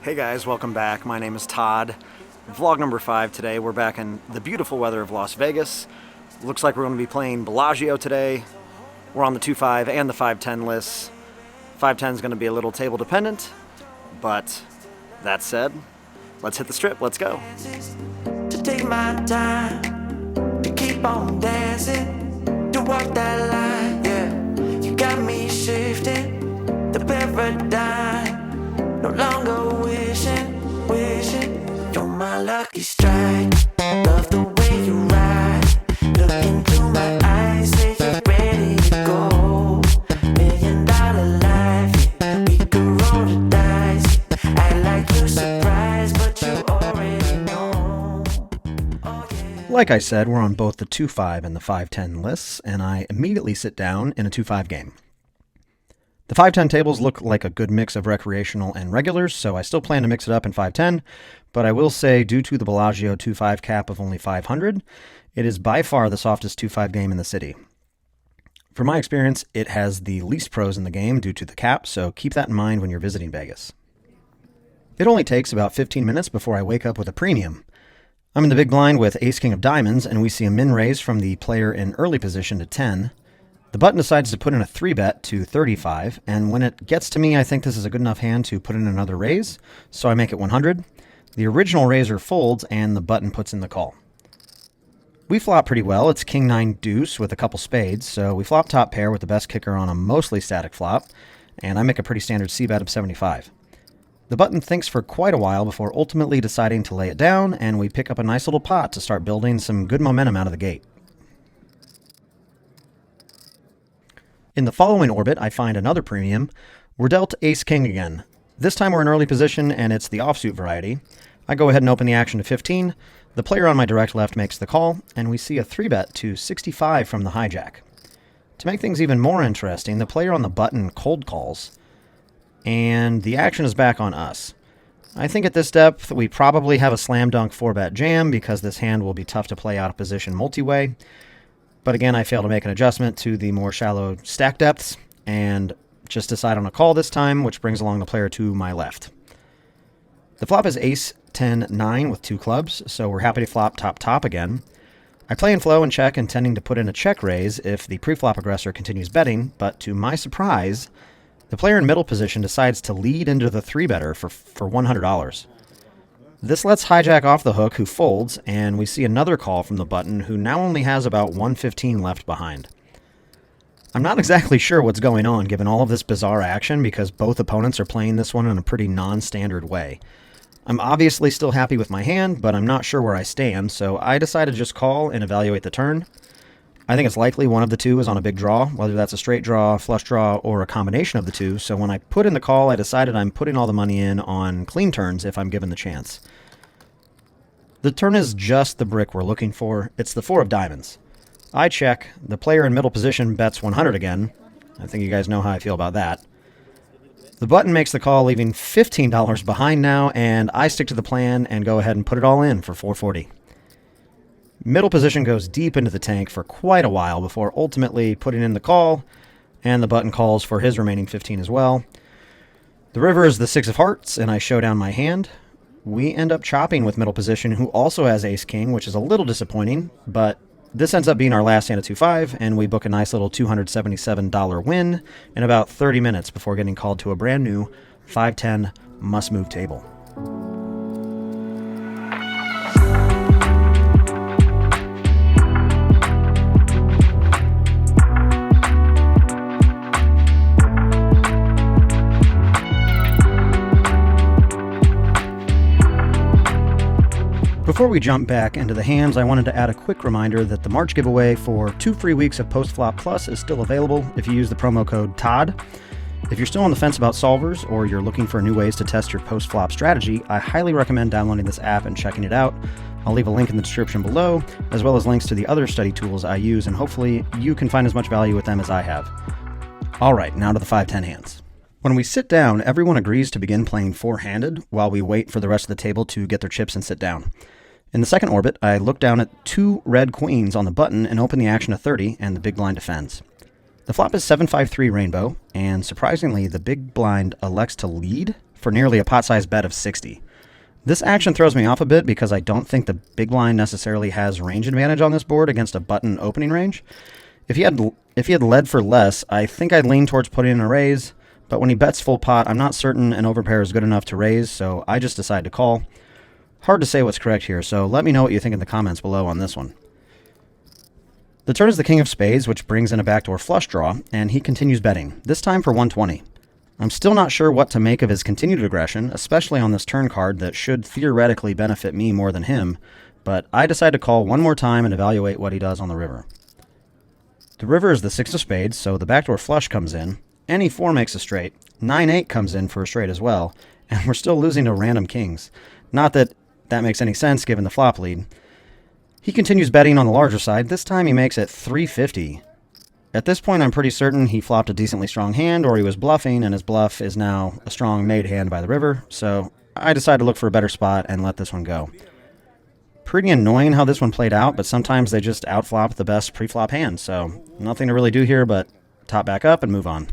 Hey guys, welcome back. My name is Todd. Vlog number 5 today. We're back in the beautiful weather of Las Vegas. Looks like we're going to be playing Bellagio today. We're on the 2-5 and the 5-10 lists. 5-10 is going to be a little table dependent, but that said, let's hit the strip. Let's go. To take my time, to keep on dancing, to walk that line, yeah. You got me shifting the paradigm. No longer wishing, you're my lucky strike. Love the way you ride, look into my eyes, say you're ready to go. $1 million life, yeah. We could roll the dice, act like you're surprised, but you already know. Oh, yeah. Like I said, we're on both the 2-5 and the 5-10 lists, and I immediately sit down in a 2-5 game. The 5-10 tables look like a good mix of recreational and regulars, so I still plan to mix it up in 5-10, but I will say due to the Bellagio 2-5 cap of only 500, it is by far the softest 2-5 game in the city. From my experience, it has the least pros in the game due to the cap, so keep that in mind when you're visiting Vegas. It only takes about 15 minutes before I wake up with a premium. I'm in the big blind with Ace-King of Diamonds, and we see a min raise from the player in early position to 10. The button decides to put in a 3-bet to 35, and when it gets to me, I think this is a good enough hand to put in another raise, so I make it 100. The original raiser folds, and the button puts in the call. We flop pretty well. It's King-9 deuce with a couple spades, so we flop top pair with the best kicker on a mostly static flop, and I make a pretty standard C-bet of 75. The button thinks for quite a while before ultimately deciding to lay it down, and we pick up a nice little pot to start building some good momentum out of the gate. In the following orbit, I find another premium. We're dealt Ace-King again. This time we're in early position, and it's the offsuit variety. I go ahead and open the action to 15. The player on my direct left makes the call, and we see a 3-bet to 65 from the hijack. To make things even more interesting, the player on the button cold calls, and the action is back on us. I think at this depth, we probably have a slam dunk 4-bet jam because this hand will be tough to play out of position multi-way. But again, I fail to make an adjustment to the more shallow stack depths and just decide on a call this time, which brings along the player to my left. The flop is Ace-10-9 with 2 clubs, so we're happy to flop top-top again. I play in flow and check, intending to put in a check raise if the preflop aggressor continues betting, but to my surprise, the player in middle position decides to lead into the 3-better for $100. This lets hijack off the hook, who folds, and we see another call from the button, who now only has about 115 left behind. I'm not exactly sure what's going on given all of this bizarre action because both opponents are playing this one in a pretty non-standard way. I'm obviously still happy with my hand, but I'm not sure where I stand, so I decide to just call and evaluate the turn. I think it's likely one of the two is on a big draw, whether that's a straight draw, flush draw, or a combination of the two, so when I put in the call, I decided I'm putting all the money in on clean turns if I'm given the chance. The turn is just the brick we're looking for. It's the 4 of diamonds. I check. The player in middle position bets 100 again. I think you guys know how I feel about that. The button makes the call, leaving $15 behind now, and I stick to the plan and go ahead and put it all in for 440. Middle position goes deep into the tank for quite a while before ultimately putting in the call, and the button calls for his remaining 15 as well. The river is the 6 of hearts, and I show down my hand. We end up chopping with middle position, who also has Ace-King, which is a little disappointing, but this ends up being our last hand of 2-5, and we book a nice little $277 win in about 30 minutes before getting called to a brand new 5-10 must-move table. Before we jump back into the hands, I wanted to add a quick reminder that the March giveaway for 2 free weeks of Post-Flop Plus is still available if you use the promo code TODD. If you're still on the fence about solvers or you're looking for new ways to test your post-flop strategy, I highly recommend downloading this app and checking it out. I'll leave a link in the description below, as well as links to the other study tools I use, and hopefully you can find as much value with them as I have. All right, now to the 5-10 hands. When we sit down, everyone agrees to begin playing four-handed while we wait for the rest of the table to get their chips and sit down. In the second orbit, I look down at 2 red queens on the button and open the action to 30, and the big blind defends. The flop is 7-5-3 rainbow, and surprisingly, the big blind elects to lead for nearly a pot-sized bet of 60. This action throws me off a bit because I don't think the big blind necessarily has range advantage on this board against a button opening range. If he had led for less, I think I'd lean towards putting in a raise, but when he bets full pot, I'm not certain an overpair is good enough to raise, so I just decide to call. Hard to say what's correct here, so let me know what you think in the comments below on this one. The turn is the king of spades, which brings in a backdoor flush draw, and he continues betting, this time for 120. I'm still not sure what to make of his continued aggression, especially on this turn card that should theoretically benefit me more than him, but I decide to call one more time and evaluate what he does on the river. The river is the six of spades, so the backdoor flush comes in, any 4 makes a straight, 9-8 comes in for a straight as well, and we're still losing to random kings. Not that that makes any sense given the flop lead. He continues betting on the larger side. This time he makes it 350. At this point, I'm pretty certain he flopped a decently strong hand, or he was bluffing, and his bluff is now a strong made hand by the river, so I decide to look for a better spot and let this one go. Pretty annoying how this one played out, but sometimes they just outflop the best pre-flop hand, so nothing to really do here but top back up and move on.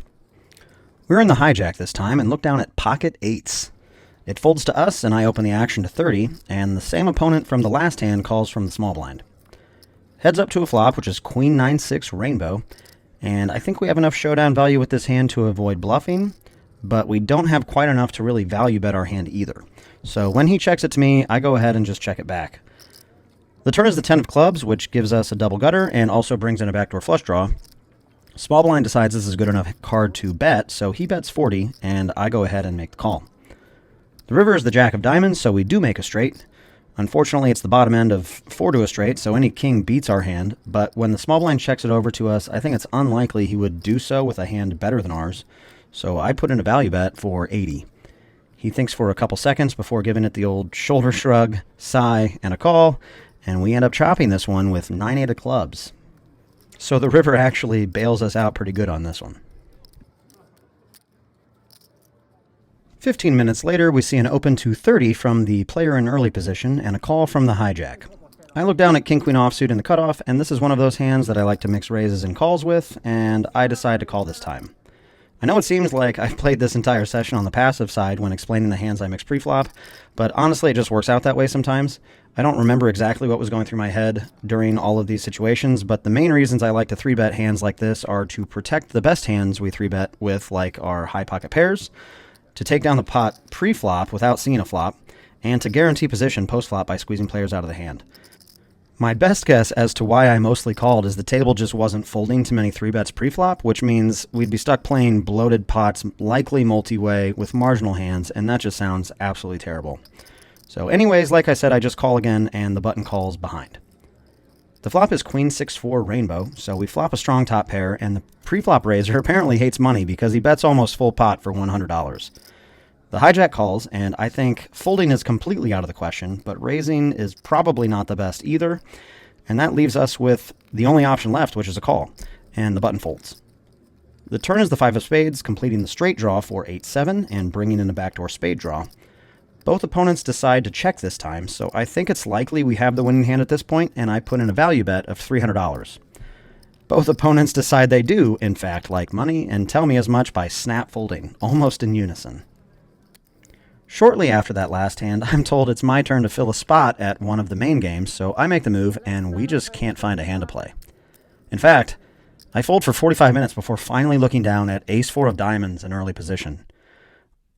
We're in the hijack this time and look down at pocket eights. It folds to us, and I open the action to 30, and the same opponent from the last hand calls from the small blind. Heads up to a flop, which is queen 9-6 rainbow, and I think we have enough showdown value with this hand to avoid bluffing, but we don't have quite enough to really value bet our hand either. So when he checks it to me, I go ahead and just check it back. The turn is the 10 of clubs, which gives us a double gutter and also brings in a backdoor flush draw. Small blind decides this is a good enough card to bet, so he bets 40, and I go ahead and make the call. The river is the jack of diamonds, so we do make a straight. Unfortunately, it's the bottom end of 4 to a straight, so any king beats our hand, but when the small blind checks it over to us, I think it's unlikely he would do so with a hand better than ours, so I put in a value bet for 80. He thinks for a couple seconds before giving it the old shoulder shrug, sigh, and a call, and we end up chopping this one with 9-8 of clubs. So the river actually bails us out pretty good on this one. 15 minutes later, we see an open to 30 from the player in early position and a call from the hijack. I look down at king-queen offsuit in the cutoff, and this is one of those hands that I like to mix raises and calls with, and I decide to call this time. I know it seems like I've played this entire session on the passive side when explaining the hands I mix pre-flop, but honestly it just works out that way sometimes. I don't remember exactly what was going through my head during all of these situations, but the main reasons I like to 3-bet hands like this are to protect the best hands we 3-bet with, like our high pocket pairs, to take down the pot pre-flop without seeing a flop, and to guarantee position post-flop by squeezing players out of the hand. My best guess as to why I mostly called is the table just wasn't folding too many 3-bets pre-flop, which means we'd be stuck playing bloated pots, likely multi-way, with marginal hands, and that just sounds absolutely terrible. So anyways, like I said, I just call again, and the button calls behind. The flop is queen 6-4 rainbow, so we flop a strong top pair, and the pre-flop raiser apparently hates money because he bets almost full pot for $100. The hijack calls, and I think folding is completely out of the question, but raising is probably not the best either, and that leaves us with the only option left, which is a call, and the button folds. The turn is the 5 of spades, completing the straight draw for 8-7 and bringing in a backdoor spade draw. Both opponents decide to check this time, so I think it's likely we have the winning hand at this point, and I put in a value bet of $300. Both opponents decide they do, in fact, like money, and tell me as much by snap folding, almost in unison. Shortly after that last hand, I'm told it's my turn to fill a spot at one of the main games, so I make the move, and we just can't find a hand to play. In fact, I fold for 45 minutes before finally looking down at ace-4 of diamonds in early position.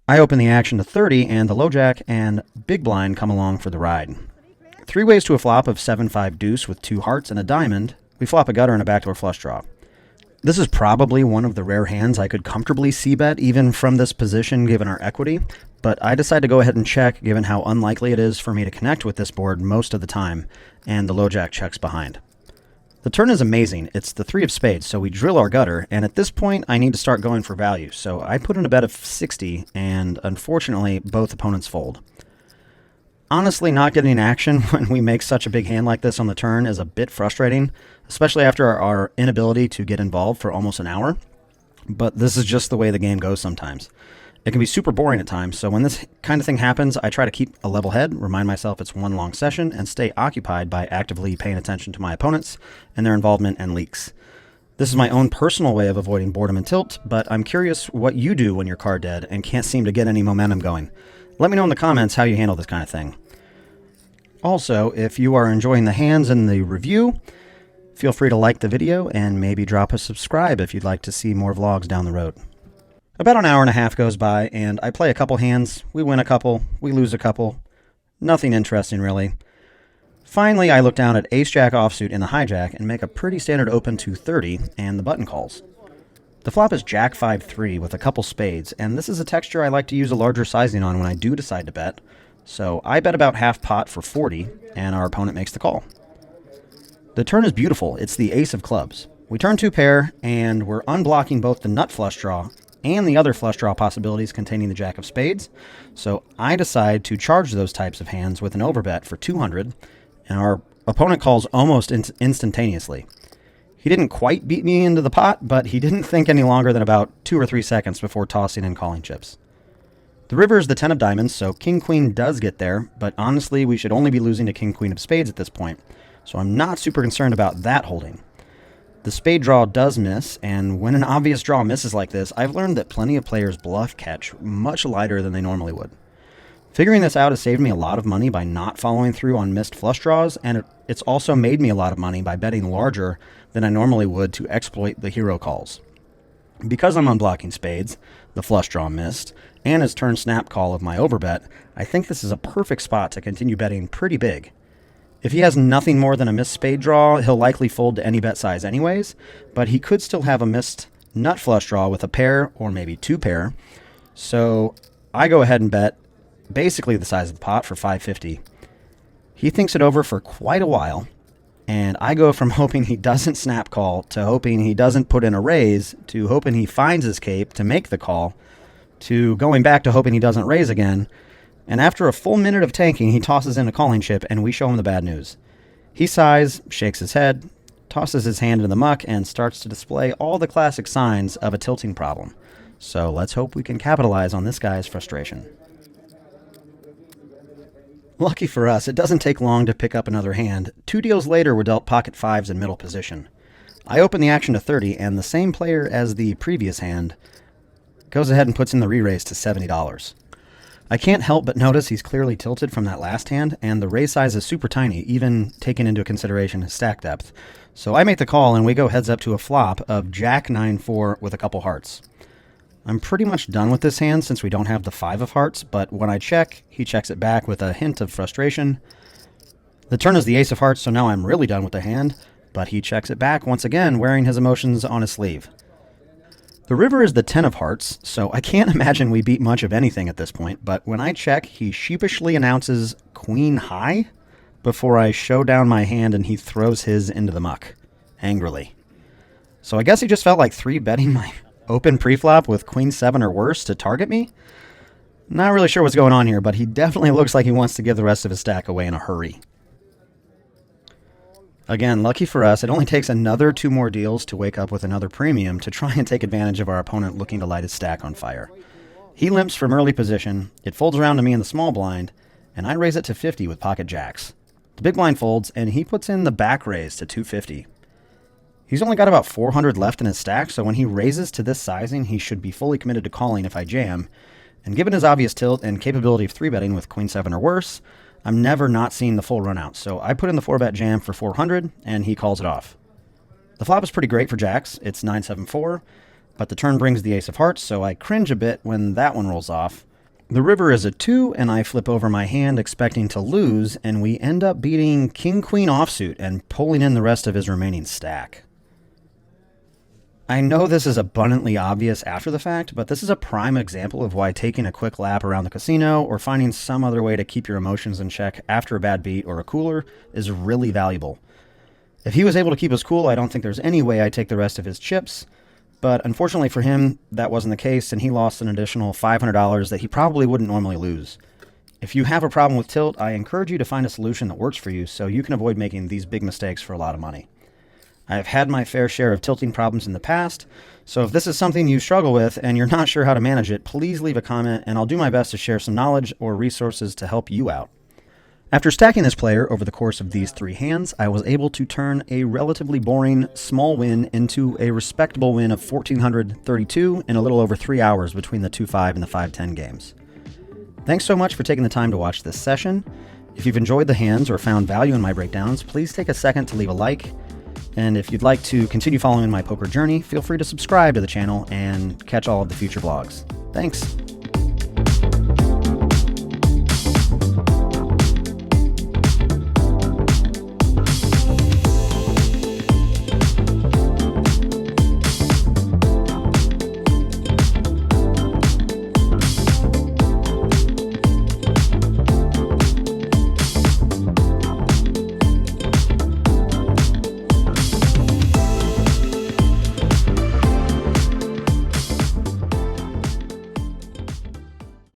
I open the action to 30, and the low jack and big blind come along for the ride. 3 ways to a flop of 7-5 deuce with 2 hearts and a diamond. We flop a gutter and a backdoor flush draw. This is probably one of the rare hands I could comfortably c-bet even from this position given our equity, but I decide to go ahead and check given how unlikely it is for me to connect with this board most of the time, and the low jack checks behind. The turn is amazing. It's the 3 of spades, so we drill our gutter, and at this point I need to start going for value, so I put in a bet of 60, and unfortunately both opponents fold. Honestly, not getting action when we make such a big hand like this on the turn is a bit frustrating, especially after our inability to get involved for almost an hour, but this is just the way the game goes sometimes. It can be super boring at times, so when this kind of thing happens, I try to keep a level head, remind myself it's one long session, and stay occupied by actively paying attention to my opponents and their involvement and leaks. This is my own personal way of avoiding boredom and tilt, but I'm curious what you do when you're card dead and can't seem to get any momentum going. Let me know in the comments how you handle this kind of thing. Also, if you are enjoying the hands and the review, feel free to like the video and maybe drop a subscribe if you'd like to see more vlogs down the road. About an hour and a half goes by, and I play a couple hands. We win a couple, we lose a couple. Nothing interesting, really. Finally, I look down at ace-jack offsuit in the hijack and make a pretty standard open to 30, and the button calls. The flop is jack 5-3 with a couple spades, and this is a texture I like to use a larger sizing on when I do decide to bet. So I bet about half pot for 40, and our opponent makes the call. The turn is beautiful. It's the ace of clubs. We turn 2 pair, and we're unblocking both the nut flush draw and the other flush draw possibilities containing the jack of spades. So I decide to charge those types of hands with an overbet for 200, and our opponent calls almost instantaneously. He didn't quite beat me into the pot, but he didn't think any longer than about 2 or 3 seconds before tossing and calling chips. The river is the 10 of diamonds, so king-queen does get there, but honestly, we should only be losing to king-queen of spades at this point, so I'm not super concerned about that holding. The spade draw does miss, and when an obvious draw misses like this, I've learned that plenty of players bluff catch much lighter than they normally would. Figuring this out has saved me a lot of money by not following through on missed flush draws, and it's also made me a lot of money by betting larger than I normally would to exploit the hero calls. Because I'm unblocking spades, the flush draw missed, and his turn snap call of my overbet, I think this is a perfect spot to continue betting pretty big. If he has nothing more than a missed spade draw, he'll likely fold to any bet size anyways, but he could still have a missed nut flush draw with a pair or maybe 2 pair. So I go ahead and bet basically the size of the pot for 550. He thinks it over for quite a while, and I go from hoping he doesn't snap call to hoping he doesn't put in a raise to hoping he finds his cape to make the call to going back to hoping he doesn't raise again. And after a full minute of tanking, he tosses in a calling chip, and we show him the bad news. He sighs, shakes his head, tosses his hand into the muck, and starts to display all the classic signs of a tilting problem. So let's hope we can capitalize on this guy's frustration. Lucky for us, it doesn't take long to pick up another hand. 2 deals later, we're dealt pocket 5s in middle position. I open the action to 30, and the same player as the previous hand goes ahead and puts in the re-raise to $70. I can't help but notice he's clearly tilted from that last hand, and the raise size is super tiny, even taking into consideration his stack depth. So I make the call, and we go heads up to a flop of jack 9-4 with a couple hearts. I'm pretty much done with this hand since we don't have the 5 of hearts, but when I check, he checks it back with a hint of frustration. The turn is the ace of hearts, so now I'm really done with the hand, but he checks it back once again, wearing his emotions on his sleeve. The river is the 10 of hearts, so I can't imagine we beat much of anything at this point, but when I check, he sheepishly announces queen high before I show down my hand and he throws his into the muck, angrily. So I guess he just felt like 3-betting my open preflop with queen 7 or worse to target me? Not really sure what's going on here, but he definitely looks like he wants to give the rest of his stack away in a hurry. Again, lucky for us, it only takes another 2 more deals to wake up with another premium to try and take advantage of our opponent looking to light his stack on fire. He limps from early position, it folds around to me in the small blind, and I raise it to 50 with pocket jacks. The big blind folds, and he puts in the back raise to 250. He's only got about 400 left in his stack, so when he raises to this sizing, he should be fully committed to calling if I jam, and given his obvious tilt and capability of 3-betting with queen 7 or worse, I'm never not seeing the full run out, so I put in the 4-bet jam for 400, and he calls it off. The flop is pretty great for jacks. It's 9-7-4, but the turn brings the ace of hearts, so I cringe a bit when that one rolls off. The river is a 2, and I flip over my hand expecting to lose, and we end up beating king-queen offsuit and pulling in the rest of his remaining stack. I know this is abundantly obvious after the fact, but this is a prime example of why taking a quick lap around the casino or finding some other way to keep your emotions in check after a bad beat or a cooler is really valuable. If he was able to keep his cool, I don't think there's any way I'd take the rest of his chips, but unfortunately for him, that wasn't the case, and he lost an additional $500 that he probably wouldn't normally lose. If you have a problem with tilt, I encourage you to find a solution that works for you so you can avoid making these big mistakes for a lot of money. I've had my fair share of tilting problems in the past, so if this is something you struggle with and you're not sure how to manage it, please leave a comment and I'll do my best to share some knowledge or resources to help you out. After stacking this player over the course of these 3 hands, I was able to turn a relatively boring small win into a respectable win of 1,432 in a little over 3 hours between the 2-5 and the 5-10 games. Thanks so much for taking the time to watch this session. If you've enjoyed the hands or found value in my breakdowns, please take a second to leave a like. And if you'd like to continue following my poker journey, feel free to subscribe to the channel and catch all of the future vlogs. Thanks!